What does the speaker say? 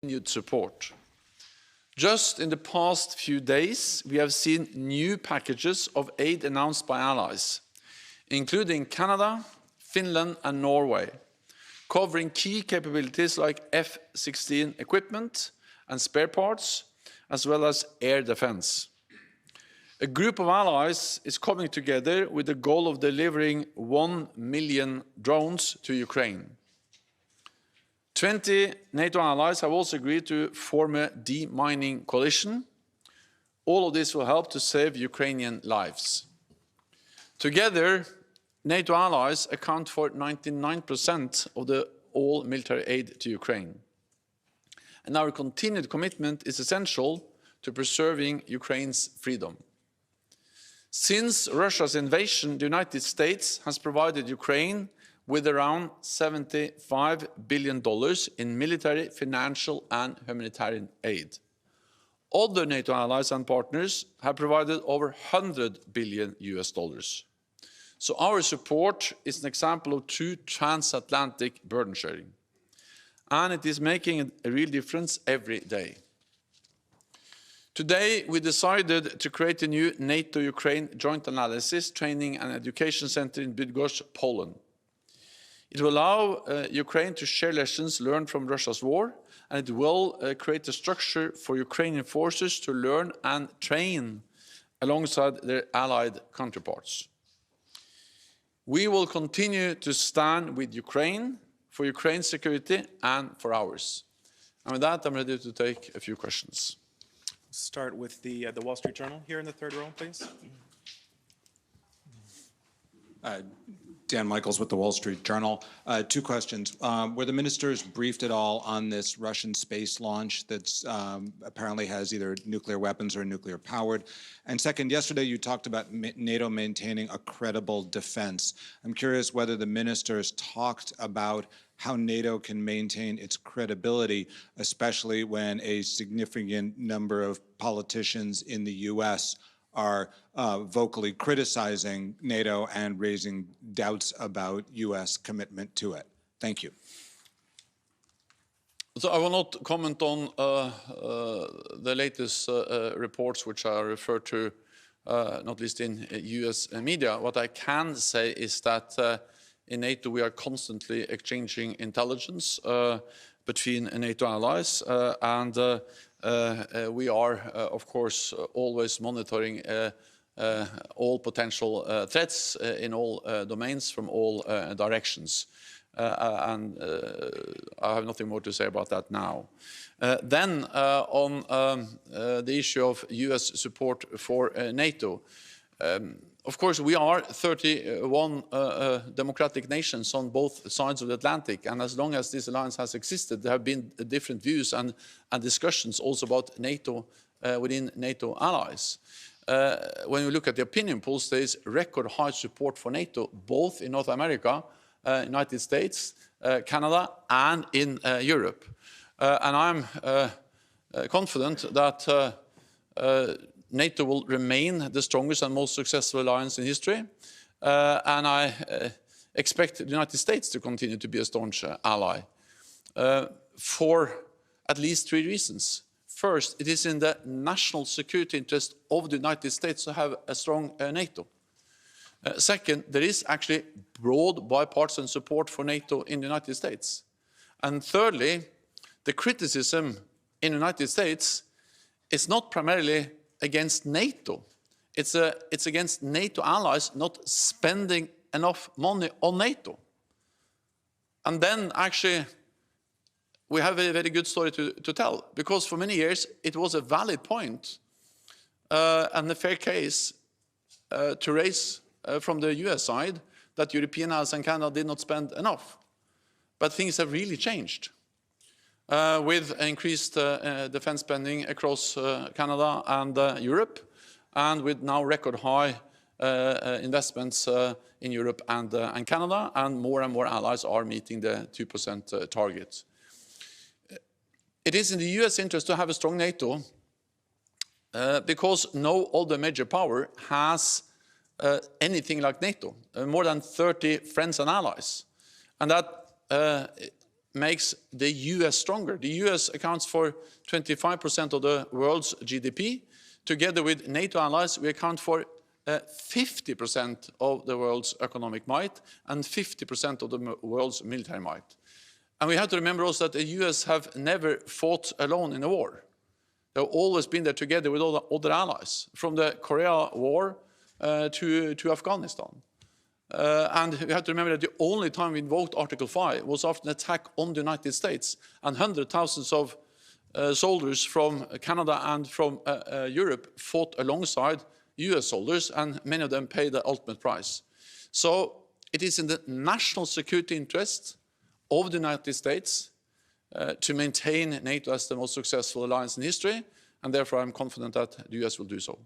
continued support. Just in the past few days, we have seen new packages of aid announced by allies, including Canada, Finland and Norway, covering key capabilities like F-16 equipment and spare parts, as well as air defense. A group of allies is coming together with the goal of delivering 1 million drones to Ukraine. 20 NATO allies have also agreed to form a demining coalition. All of this will help to save Ukrainian lives. Together, NATO allies account for 99% of all military aid to Ukraine. And our continued commitment is essential to preserving Ukraine's freedom. Since Russia's invasion, the United States has provided Ukraine with around $75 billion in military, financial and humanitarian aid. Other NATO allies and partners have provided over $100 billion. So our support is an example of true transatlantic burden sharing. And it is making a real difference every day. Today, we decided to create a new NATO-Ukraine Joint Analysis, Training and Education Center in Bydgoszcz, Poland. It will allow Ukraine to share lessons learned from Russia's war, and it will create a structure for Ukrainian forces to learn and train alongside their allied counterparts. We will continue to stand with Ukraine for Ukraine's security and for ours. And with that, I'm ready to take a few questions. Start with the Wall Street Journal here in the third row, please. Dan Michaels with the Wall Street Journal. Two questions. Were the ministers briefed at all on this Russian space launch that apparently has either nuclear weapons or nuclear powered? And second, yesterday you talked about NATO maintaining a credible defense. I'm curious whether the ministers talked about how NATO can maintain its credibility, especially when a significant number of politicians in the U.S. are vocally criticizing NATO and raising doubts about U.S. commitment to it. Thank you. So I will not comment on the latest reports which are referred to, not least in U.S. media. What I can say is that in NATO we are constantly exchanging intelligence between NATO allies and we are, of course, always monitoring all potential threats in all domains from all directions. And I have nothing more to say about that now. Then on the issue of US support for NATO, of course, we are 31 democratic nations on both sides of the Atlantic, and as long as this alliance has existed, there have been different views and discussions also about NATO within NATO allies. When we look at the opinion polls, there is record high support for NATO, both in North America, United States, Canada, and in Europe. And I'm confident that NATO will remain the strongest and most successful alliance in history, and I expect the United States to continue to be a staunch ally for at least 3 reasons. First, it is in the national security interest of the United States to have a strong NATO. Second, there is actually broad bipartisan support for NATO in the United States. And thirdly, the criticism in the United States is not primarily against NATO. It's against NATO allies not spending enough money on NATO. And then actually we have a very good story to tell, because for many years it was a valid point and a fair case to raise from the US side that European allies and Canada did not spend enough. But things have really changed. With increased defense spending across Canada and Europe, and with now record high investments in Europe and Canada, and more allies are meeting the 2% target. It is in the US interest to have a strong NATO because no other major power has anything like NATO, more than 30 friends and allies. And that makes the US stronger. The US accounts for 25% of the world's GDP. Together with NATO allies, we account for 50% of the world's economic might and 50% of the world's military might. And we have to remember also that the US have never fought alone in a war. They've always been there together with all the other allies, from the Korea War to Afghanistan. And we have to remember that the only time we invoked Article 5 was after an attack on the United States, and hundreds of thousands of soldiers from Canada and from Europe fought alongside US soldiers, and many of them paid the ultimate price. So it is in the national security interest of the United States to maintain NATO as the most successful alliance in history, and therefore I'm confident that the US will do so.